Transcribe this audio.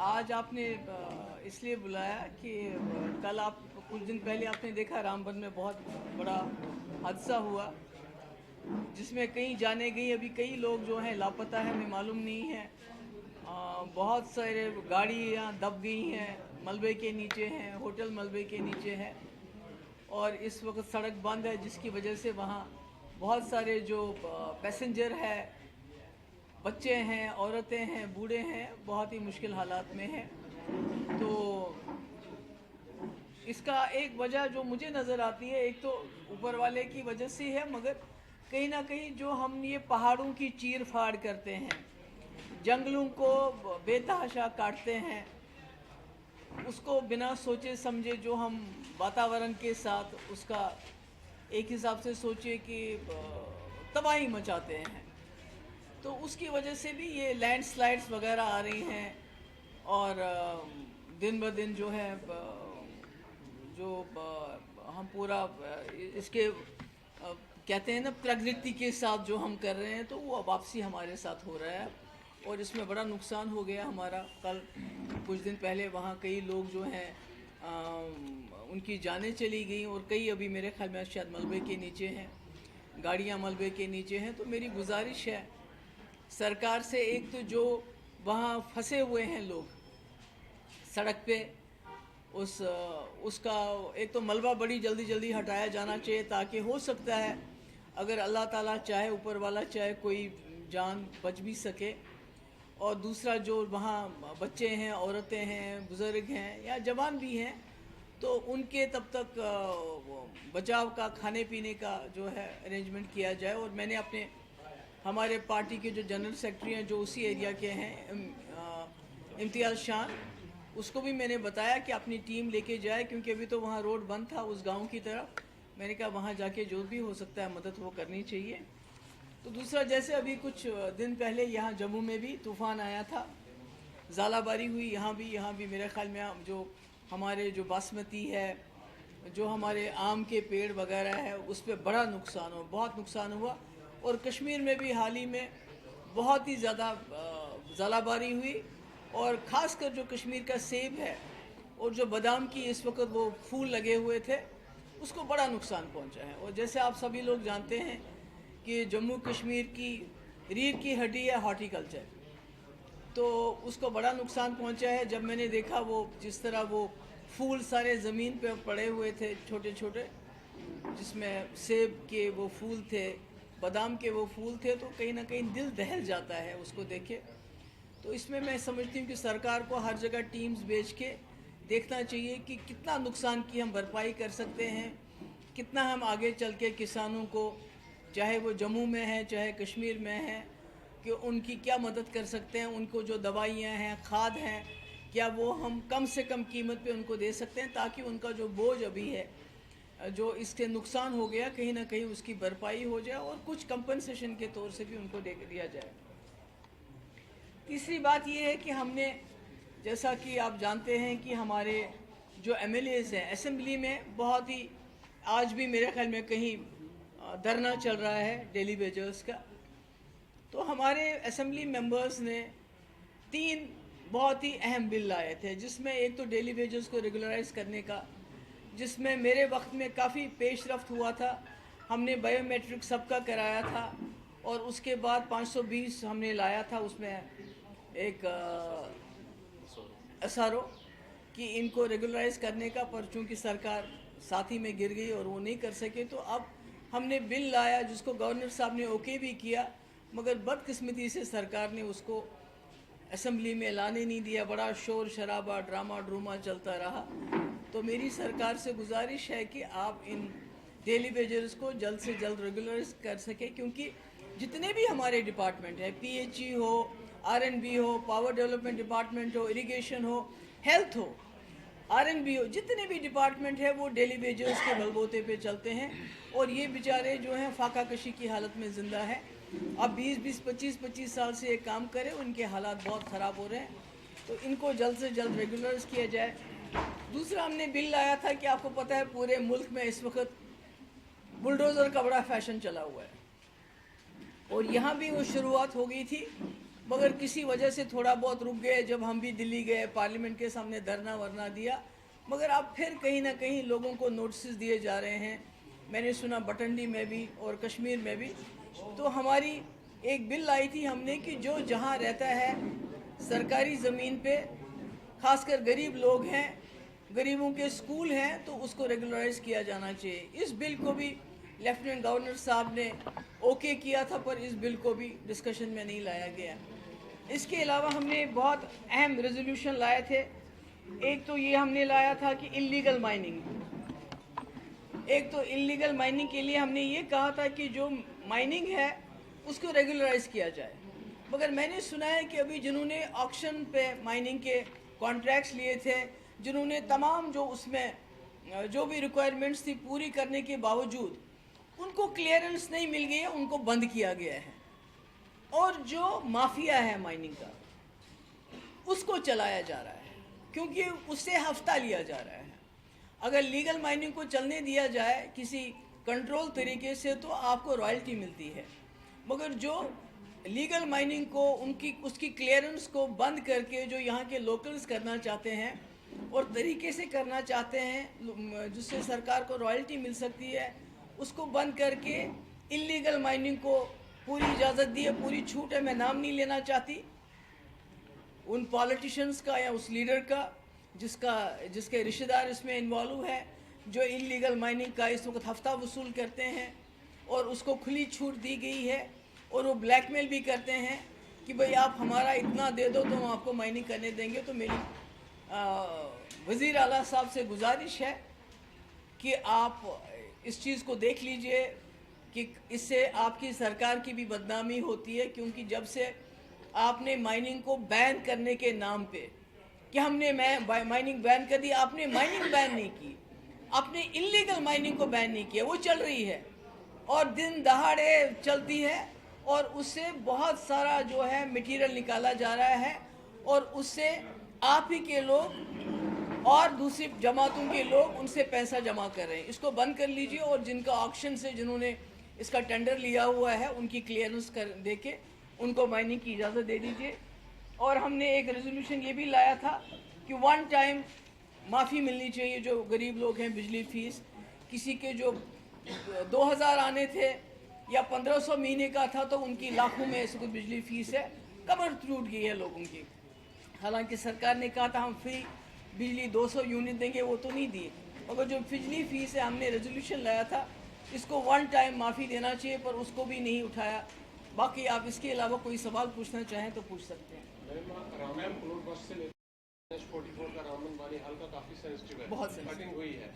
आज आपने इसलिए बुलाया कि कल आप कुछ दिन पहले आपने देखा रामबन में बहुत बड़ा हादसा हुआ जिसमें कई जाने गई। अभी कई लोग जो हैं लापता है, हमें मालूम नहीं है। बहुत सारे गाड़ियाँ दब गई हैं, मलबे के नीचे हैं, होटल मलबे के नीचे है और इस वक्त सड़क बंद है, जिसकी वजह से वहाँ बहुत सारे जो पैसेंजर है, बच्चे हैं, औरतें हैं, बूढ़े हैं, बहुत ही मुश्किल हालात में हैं। तो इसका एक वजह जो मुझे नज़र आती है, एक तो ऊपर वाले की वजह से है, मगर कहीं ना कहीं जो हम ये पहाड़ों की चीर फाड़ करते हैं, जंगलों को बेतहाशा काटते हैं, उसको बिना सोचे समझे जो हम वातावरण के साथ उसका एक हिसाब से सोचे कि तबाही मचाते हैं, तो उसकी वजह से भी ये लैंडस्लाइड्स वगैरह आ रही हैं। और दिन ब दिन जो है हम पूरा इसके कहते हैं ना, प्रकृति के साथ जो हम कर रहे हैं, तो वो वापसी हमारे साथ हो रहा है और इसमें बड़ा नुकसान हो गया हमारा। कल कुछ दिन पहले वहाँ कई लोग जो हैं उनकी जानें चली गई और कई अभी मेरे ख्याल में शायद मलबे के नीचे हैं, गाड़ियाँ मलबे के नीचे हैं। तो मेरी गुजारिश है सरकार से, एक तो जो वहाँ फंसे हुए हैं लोग सड़क पे, उसका एक तो मलबा बड़ी जल्दी जल्दी हटाया जाना चाहिए, ताकि हो सकता है अगर अल्लाह ताला चाहे, ऊपर वाला चाहे, कोई जान बच भी सके। और दूसरा जो वहाँ बच्चे हैं, औरतें हैं, बुज़ुर्ग हैं या जवान भी हैं, तो उनके तब तक बचाव का, खाने पीने का जो है अरेंजमेंट किया जाए। और मैंने अपने हमारे पार्टी के जो जनरल सेक्रेटरी हैं, जो उसी एरिया के हैं, इम्तियाज़ शान, उसको भी मैंने बताया कि अपनी टीम लेके जाए, क्योंकि अभी तो वहाँ रोड बंद था उस गांव की तरफ। मैंने कहा वहाँ जाके जो भी हो सकता है मदद वो करनी चाहिए। तो दूसरा, जैसे अभी कुछ दिन पहले यहाँ जम्मू में भी तूफ़ान आया था, ज़ालाबारी हुई, यहाँ भी मेरे ख्याल में जो हमारे जो बासमती है, जो हमारे आम के पेड़ वगैरह है, उस पर बड़ा नुकसान हुआ, बहुत नुकसान हुआ। और कश्मीर में भी हाल ही में बहुत ही ज़्यादा ज़ालाबारी हुई, और ख़ासकर जो कश्मीर का सेब है और जो बादाम की इस वक्त वो फूल लगे हुए थे, उसको बड़ा नुकसान पहुंचा है। और जैसे आप सभी लोग जानते हैं कि जम्मू कश्मीर की रीढ़ की हड्डी है हॉर्टिकल्चर, तो उसको बड़ा नुकसान पहुंचा है। जब मैंने देखा वो जिस तरह वो फूल सारे ज़मीन पे पड़े हुए थे, छोटे छोटे, जिसमें सेब के वो फूल थे, बादाम के वो फूल थे, तो कहीं ना कहीं दिल दहल जाता है उसको देखे। तो इसमें मैं समझती हूँ कि सरकार को हर जगह टीम्स भेज के देखना चाहिए कि कितना नुकसान की हम भरपाई कर सकते हैं, कितना हम आगे चल के किसानों को, चाहे वो जम्मू में है चाहे कश्मीर में है, कि उनकी क्या मदद कर सकते हैं। उनको जो दवाइयाँ हैं, खाद हैं, क्या वो हम कम से कम कीमत पे उनको दे सकते हैं, ताकि उनका जो बोझ अभी है, जो इसके नुकसान हो गया, कहीं ना कहीं उसकी भरपाई हो जाए और कुछ कंपनसेशन के तौर से भी उनको दे दिया जाए। तीसरी बात यह है कि हमने, जैसा कि आप जानते हैं कि हमारे जो एमएलएज़ हैं असेंबली में, बहुत ही आज भी मेरे ख्याल में कहीं धरना चल रहा है डेली वेजर्स का। तो हमारे असेंबली मेंबर्स ने 3 बहुत ही अहम बिल लाए थे, जिसमें एक तो डेली वेजर्स को रेगुलराइज करने का, जिसमें मेरे वक्त में काफ़ी पेशरफ्त हुआ था। हमने बायोमेट्रिक सबका कराया था और उसके बाद 520 हमने लाया था, उसमें एक एसआरओ कि इनको रेगुलराइज करने का, पर चूँकि सरकार साथ ही में गिर गई और वो नहीं कर सके, तो अब हमने बिल लाया जिसको गवर्नर साहब ने ओके भी किया, मगर बदकिस्मती से सरकार ने उसको असेंबली में लाने नहीं दिया। बड़ा शोर शराबा, ड्रामा ड्रूमा चलता रहा। तो मेरी सरकार से गुजारिश है कि आप इन डेली वेजर्स को जल्द से जल्द रेगुलराइज कर सके, क्योंकि जितने भी हमारे डिपार्टमेंट हैं, पीएचई हो, आरएनबी हो, पावर डेवलपमेंट डिपार्टमेंट हो, इरिगेशन हो, हेल्थ हो, आरएनबी हो, जितने भी डिपार्टमेंट है वो डेली वेजर्स के बलबूते पे चलते हैं। और ये बेचारे जो हैं फाका कशी की हालत में ज़िंदा है। अब 20-20, 25-25 साल से ये काम करें, उनके हालात बहुत ख़राब हो रहे हैं, तो इनको जल्द से जल्द रेगुलराइज किया जाए। दूसरा, हमने बिल लाया था कि आपको पता है पूरे मुल्क में इस वक्त बुलडोज़र का बड़ा फैशन चला हुआ है, और यहाँ भी वो शुरुआत हो गई थी। मगर किसी वजह से थोड़ा बहुत रुक गए। जब हम भी दिल्ली गए, पार्लियामेंट के सामने धरना वरना दिया, मगर अब फिर कहीं ना कहीं लोगों को नोटिस दिए जा रहे हैं। मैंने सुना बटंडी में भी और कश्मीर में भी। तो हमारी एक बिल आई थी हमने कि जो जहाँ रहता है सरकारी ज़मीन पे, खासकर गरीब लोग हैं, गरीबों के स्कूल हैं, तो उसको रेगुलराइज किया जाना चाहिए। इस बिल को भी लेफ्टिनेंट गवर्नर साहब ने ओके किया था, पर इस बिल को भी डिस्कशन में नहीं लाया गया। इसके अलावा हमने बहुत अहम रेजोल्यूशन लाए थे। एक तो ये हमने लाया था कि इल्लीगल माइनिंग, एक तो इल्लीगल माइनिंग के लिए हमने ये कहा था कि जो माइनिंग है उसको रेगुलराइज किया जाए। मगर मैंने सुना है कि अभी जिन्होंने ऑक्शन पे माइनिंग के कॉन्ट्रैक्ट्स लिए थे, जिन्होंने तमाम जो उसमें जो भी रिक्वायरमेंट्स थी पूरी करने के बावजूद उनको क्लियरेंस नहीं मिल गई है, उनको बंद किया गया है। और जो माफिया है माइनिंग का, उसको चलाया जा रहा है, क्योंकि उससे हफ्ता लिया जा रहा है। अगर लीगल माइनिंग को चलने दिया जाए किसी कंट्रोल तरीके से तो आपको रॉयल्टी मिलती है, मगर जो लीगल माइनिंग को उसकी क्लियरेंस को बंद करके जो यहाँ के लोकल्स करना चाहते हैं और तरीके से करना चाहते हैं जिससे सरकार को रॉयल्टी मिल सकती है, उसको बंद करके इल्लीगल माइनिंग को पूरी इजाज़त दी है, पूरी छूट है। मैं नाम नहीं लेना चाहती उन पॉलिटिशियंस का या उस लीडर का जिसके रिश्तेदार इसमें इन्वॉल्व है, जो इल्लीगल माइनिंग का इस वक्त हफ्ता वसूल करते हैं और उसको खुली छूट दी गई है। और वो ब्लैकमेल भी करते हैं कि भाई आप हमारा इतना दे दो तो हम आपको माइनिंग करने देंगे। तो मेरी वज़ीर आला साहब से गुजारिश है कि आप इस चीज़ को देख लीजिए कि इससे आपकी सरकार की भी बदनामी होती है, क्योंकि जब से आपने माइनिंग को बैन करने के नाम पे कि हमने माइनिंग बैन कर दी, आपने माइनिंग बैन नहीं की, आपने इल्लीगल माइनिंग को बैन नहीं किया। वो चल रही है और दिन दहाड़े चलती है और उससे बहुत सारा जो है मटेरियल निकाला जा रहा है और उससे आप ही के लोग और दूसरी जमातों के लोग उनसे पैसा जमा कर रहे हैं। इसको बंद कर लीजिए और जिनका ऑक्शन से जिन्होंने इसका टेंडर लिया हुआ है उनकी क्लियरेंस कर दे के उनको माइनिंग की इजाज़त दे दीजिए। और हमने एक रेजोल्यूशन ये भी लाया था कि वन टाइम माफ़ी मिलनी चाहिए जो गरीब लोग हैं। बिजली फीस किसी के जो 2000 आने थे या 1500 महीने का था तो उनकी लाखों में ऐसे कुछ बिजली फीस है, कमर टूट गई है लोगों की। हालांकि सरकार ने कहा था हम फ्री बिजली 200 यूनिट देंगे, वो तो नहीं दिए। मगर जो बिजली फीस है हमने रेजोल्यूशन लाया था इसको वन टाइम माफ़ी देना चाहिए, पर उसको भी नहीं उठाया। बाकी आप इसके अलावा कोई सवाल पूछना चाहें तो पूछ सकते हैं। रामायण 44 का रामन बानी हाल का काफी सेंसिटिव है, बहुत कटिंग हुई है।